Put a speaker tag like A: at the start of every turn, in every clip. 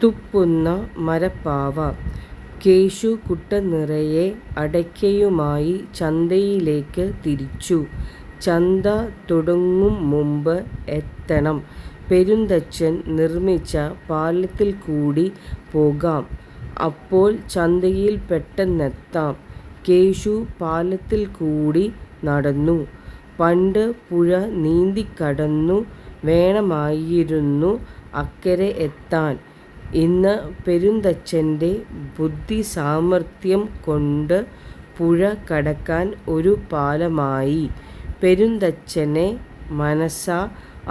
A: തുപ്പുന്ന മരപ്പാവ. കേശു കുട്ട നിറയെ അടയ്ക്കയുമായി ചന്തയിലേക്ക് തിരിച്ചു. ചന്ത തുടങ്ങും മുമ്പ് എത്തണം. പെരുന്തച്ചൻ നിർമ്മിച്ച പാലത്തിൽ കൂടി പോകാം. അപ്പോൾ ചന്തയിൽ പെട്ടെന്നെത്താം. കേശു പാലത്തിൽ കൂടി നടന്നു. പണ്ട് പുഴ നീന്തിക്കടന്നു വേണമായിരുന്നു അക്കരെ എത്താൻ. ഇന്ന് പെരുന്തച്ചൻ്റെ ബുദ്ധിസാമർഥ്യം കൊണ്ട് പുഴ കടക്കാൻ ഒരു പാലമായി. പെരുന്തച്ചനെ മനസാ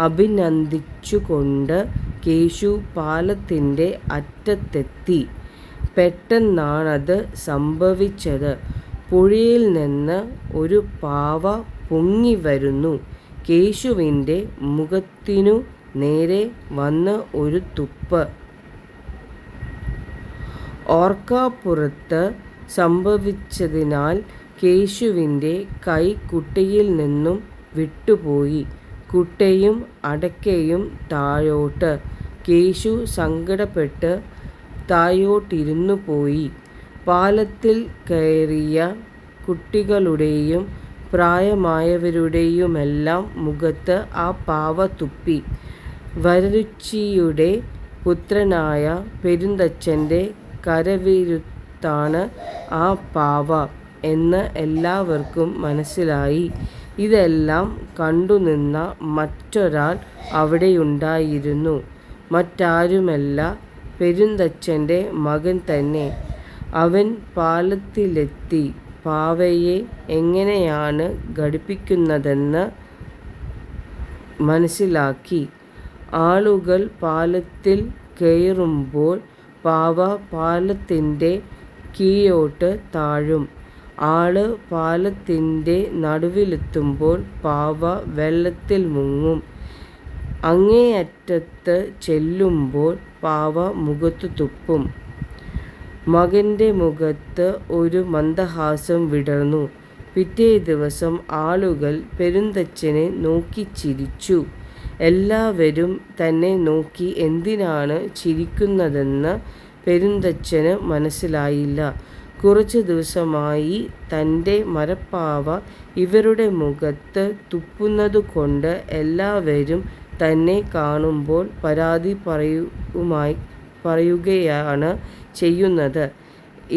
A: അഭിനന്ദിച്ചുകൊണ്ട് കേശു പാലത്തിൻ്റെ അറ്റത്തെത്തി. പെട്ടെന്നാണത് സംഭവിച്ചത്. പുഴയിൽ നിന്ന് ഒരു പാവ പൊങ്ങിവരുന്നു. കേശുവിൻ്റെ മുഖത്തിനു നേരെ വന്ന് ഒരു തുപ്പ്. ഓർക്കാപ്പുറത്ത് സംഭവിച്ചതിനാൽ കേശുവിൻ്റെ കൈ കുട്ടയിൽ നിന്നും വിട്ടുപോയി. കുട്ടയും അടയ്ക്കയും താഴോട്ട്. കേശു സങ്കടപ്പെട്ട് താഴോട്ടിരുന്നു പോയി. പാലത്തിൽ കയറിയ കുട്ടികളുടെയും പ്രായമായവരുടെയുമെല്ലാം മുഖത്ത് ആ പാവ തുപ്പി. വരരുച്ചിയുടെ പുത്രനായ പെരുന്തച്ചൻ്റെ കരവിരുത്താണ് ആ പാവ എന്ന് എല്ലാവർക്കും മനസ്സിലായി. ഇതെല്ലാം കണ്ടുനിന്ന മറ്റൊരാൾ അവിടെയുണ്ടായിരുന്നു. മറ്റാരുമല്ല, പെരുന്തച്ചൻ്റെ മകൻ തന്നെ. അവൻ പാലത്തിലെത്തി പാവയെ എങ്ങനെയാണ് ഘടിപ്പിക്കുന്നതെന്ന് മനസ്സിലാക്കി. ആളുകൾ പാലത്തിൽ കയറുമ്പോൾ പാവ പാലത്തിൻ്റെ കീഴോട്ട് താഴും. ആള് പാലത്തിൻ്റെ നടുവിലെത്തുമ്പോൾ പാവ വെള്ളത്തിൽ മുങ്ങും. അങ്ങേയറ്റത്ത് ചെല്ലുമ്പോൾ പാവ മുഖത്ത് തുപ്പും. മകൻ്റെ മുഖത്ത് ഒരു മന്ദഹാസം വിടർന്നു. പിറ്റേ ദിവസം ആളുകൾ പെരുന്തച്ചനെ നോക്കി ചിരിച്ചു. എല്ലാവരും തന്നെ നോക്കി എന്തിനാണ് ചിരിക്കുന്നതെന്ന് പെരുന്തച്ചന് മനസ്സിലായില്ല. കുറച്ചു ദിവസമായി തൻ്റെ മരപ്പാവ ഇവരുടെ മുഖത്ത് തുപ്പുന്നതുകൊണ്ട് എല്ലാവരും തന്നെ കാണുമ്പോൾ പരാതി പറയുകയാണ് ചെയ്യുന്നത്.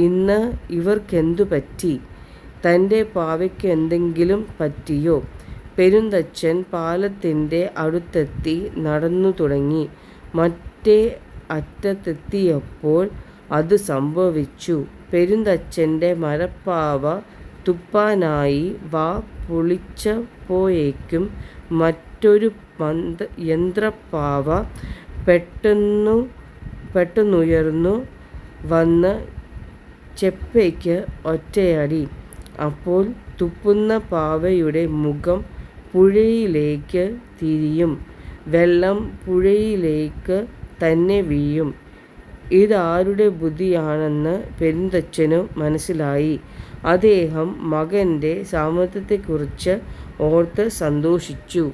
A: ഇന്ന് ഇവർക്കെന്തു പറ്റി? തൻ്റെ പാവയ്ക്ക് എന്തെങ്കിലും പറ്റിയോ? പെരുന്തച്ചൻ പാലത്തിൻ്റെ അടുത്തെത്തി നടന്നു തുടങ്ങി. മറ്റേ അറ്റത്തെത്തിയപ്പോൾ അത് സംഭവിച്ചു. പെരുന്തച്ചൻ്റെ മരപ്പാവ തുപ്പാനായി വാ പൊളിച്ചപ്പോഴേക്കും മറ്റൊരു യന്ത്രപ്പാവ പെട്ടെന്നുയർന്നു വന്ന് ചെപ്പയ്ക്ക് ഒറ്റയടി. അപ്പോൾ തുപ്പുന്ന പാവയുടെ മുഖം പുഴയിലേക്ക് തിരിയും. വെള്ളം പുഴയിലേക്ക് തന്നെ വീഴും. ഇതാരുടെ ബുദ്ധിയാണെന്ന് പെരുന്തച്ചനു മനസ്സിലായി. അദ്ദേഹം മകൻ്റെ സാമർത്ഥ്യത്തെക്കുറിച്ച് ഓർത്ത് സന്തോഷിച്ചു.